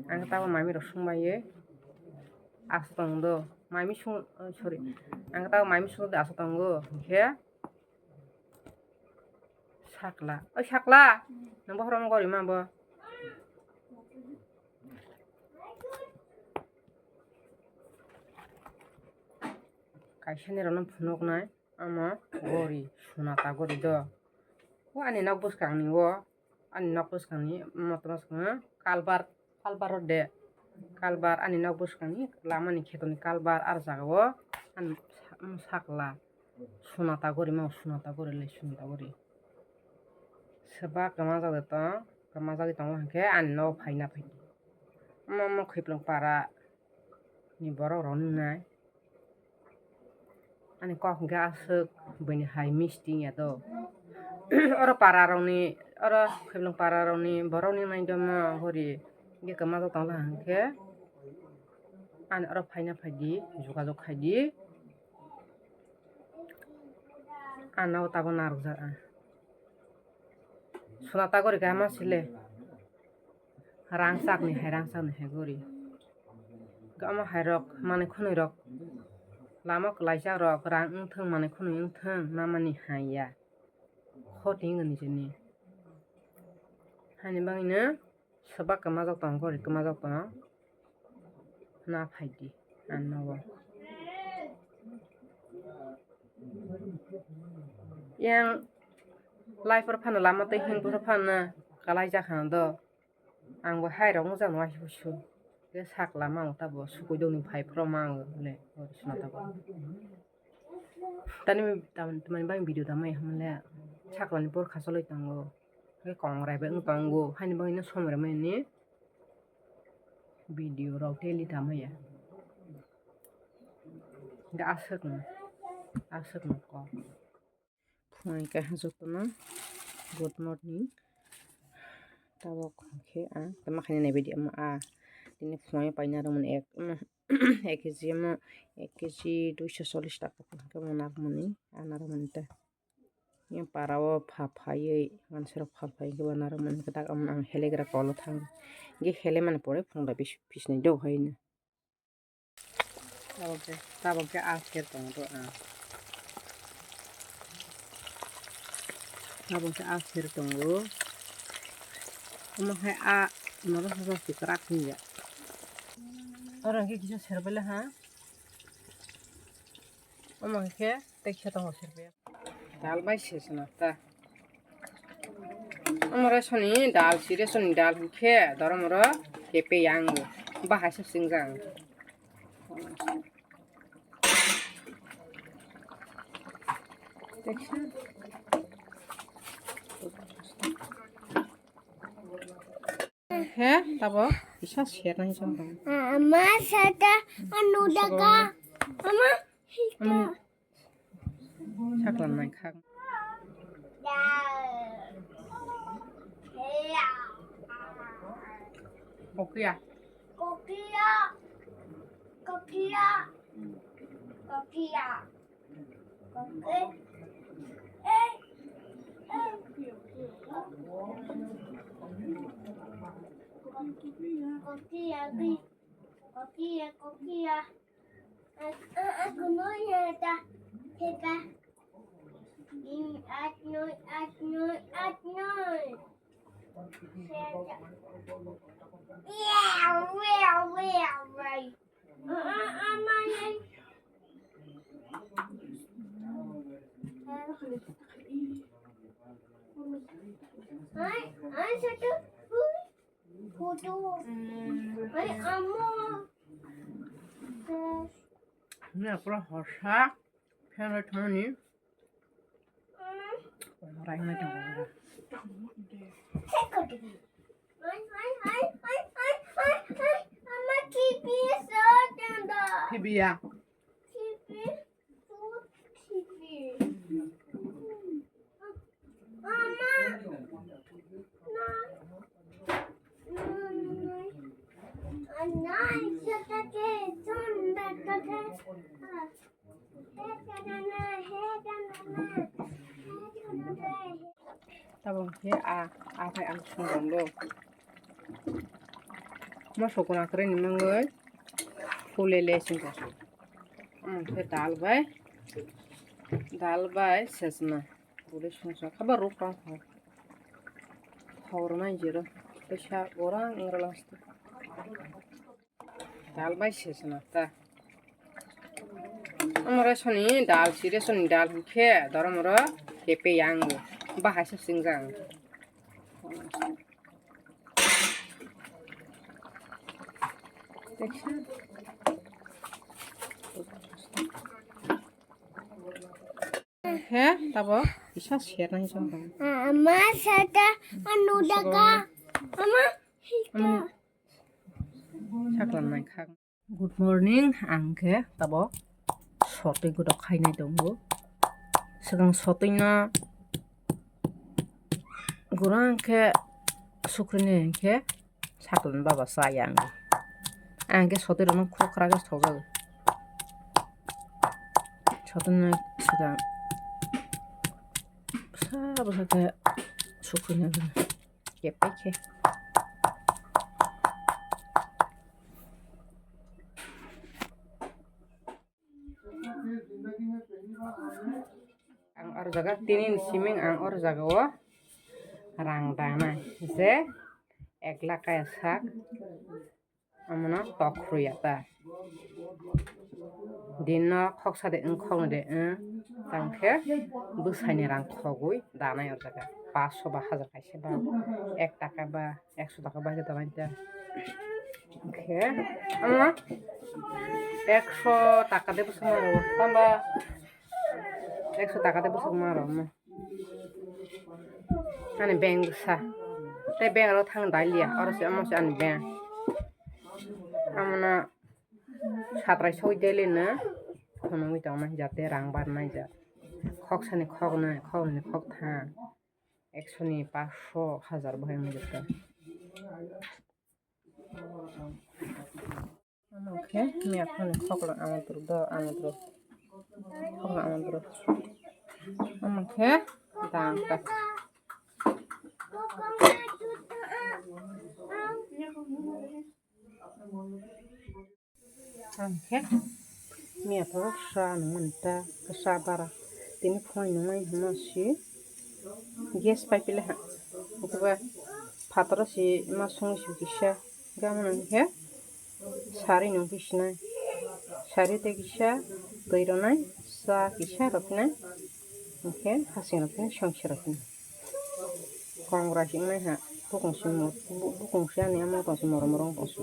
Ang tawa mami rok sungbaye aso tangdo mami sung sorry ang tawa mami sung aso tango ke sakla oi sakla nang bohram gori ma bo kaisa ni ronam phunok nai ama gori sunata gori do o ani nak buskang ni o ani nak buskang ni matras ka kalbar de kalbar ani nak buskang ni lama ni khetoni kalbar ar jaga o an sakla sunata gori ma sunata gori le sunata gori seba kama jaga to kama jaga tong hangke ani no phaina phai mo khiplang para ni borok rok nai ani kok hingke asuk bini hai misti ya to oro para rok ni oro khiplang para rok ni borok ni mai domo gori ge kama jaga tong hangke ani oro phaina phaidi jogajog khaidi ana tabo narokja sunata gori ka ma sile rangsak ni hai gori gama hai rok mane khunui rok lama klaisa rok rang ungthang mane khunui ungthang namani haiya khoti ngani jeni hani bangina soba kama jok tong gori kama jok tong na phaidi annawo yang laifar phana lama tei hingpur phana kalai jakhana do angbo hai rok mojang no hibusu ke sakla mang tabo sukui doni phai pro mang le gori sunata go tani bang video tamai hamle sakla ni por khasoloi tango ke kongrai be ungtango hani bangina somre mai ni video rok teli tamai ya ga asuk no ko phunai ka hajotono good morning tabo khangke tama khani nei bedi ama dini phunai paina romon ek 1 kg ama 1 kg 240 টাকা কেমন নাকমনি আনারমনি ta yang parao phaphaye mansero phaphaye ke banaromani ke tak am helegra kolo thang ge hele man pore phungda pisnai do hoina taboke asker tong do taboke asker tong go hai a noro sa sikrak ni ya orang ke kisah serbela ha ke teksa tong serbe dal bai sesna ta amara soni dal sire soni dal ke doromoro kepe yang bahasa singjang teksa he tabo bisa share nang jong ama sada anu daga ama saklan nai khang Kokia aku mau ya ta heka atnoy Ay, satu foto. Ay, amo. ini pura hosa phela thoni rai na jong Ama TV so tanda. Tibia TV. Mama. Anai satake sonda kata. tabong ke a phai ang sung dong lo मोसौखौ नाख्रै नोङै फुलेले सिंगा ओमफ्राय दालबाय Cessna उदै संसा खाबा रुफ्रां हरनाय zero फैसा orang ingrelas दालबाय Cessna ता আমরা শনি ডাল সিরে শনি ডাল হুখে ধরো মোর কেপে আং বাহাসে সিংজাং হ্যাঁ তারপর ইসা শেয়ার নাই সব Mama sada anu daga. Mama hika. সাকলাম নাই খাক গুড মর্নিং आंखे তারপর সতৈ গুদ খাইনাই দंबो सिगां सतैना गुरांखे सुख्रिनिखे साकलन बाबा जाया आंखे सतैरनो खुख्रा गोसथाव जागो सतैना सिगां साबोखे सुख्रिनो केपेखे ang or jaga tinin siming ang or jaga o rang dana je 1 lakh kaya sak amna tokruya ta dinno khoksa de khong de tangkhe busaini rang khogui dana or jaga 500 ba 1000 kaise ba 1 taka ba 100 taka ba jeta baita khe amna 100 taka de busmaro tamba 100 টাকা de busuk maro ma ani bank sa te bank ro thang dalia oro se amo se ani bank amna satrai soi dele na kono mi ta ma jate rang bar nai ja khok sani khok ni khok tha 100 ni 500 1000 bhai mi jata amke mi akhon khok la amantro khok la amantro amke dangka amke mi ato sa nunta kasabara tini phoi nungai hmasi gas pipe le ha ukuba phatara si ma song si kisha gaman he sari nung kisna sari te kisha toironai sa kisha rokna oke hasin rokna shongshi rokna kongrasi mai ha bukong si ani amo tong si morong tong si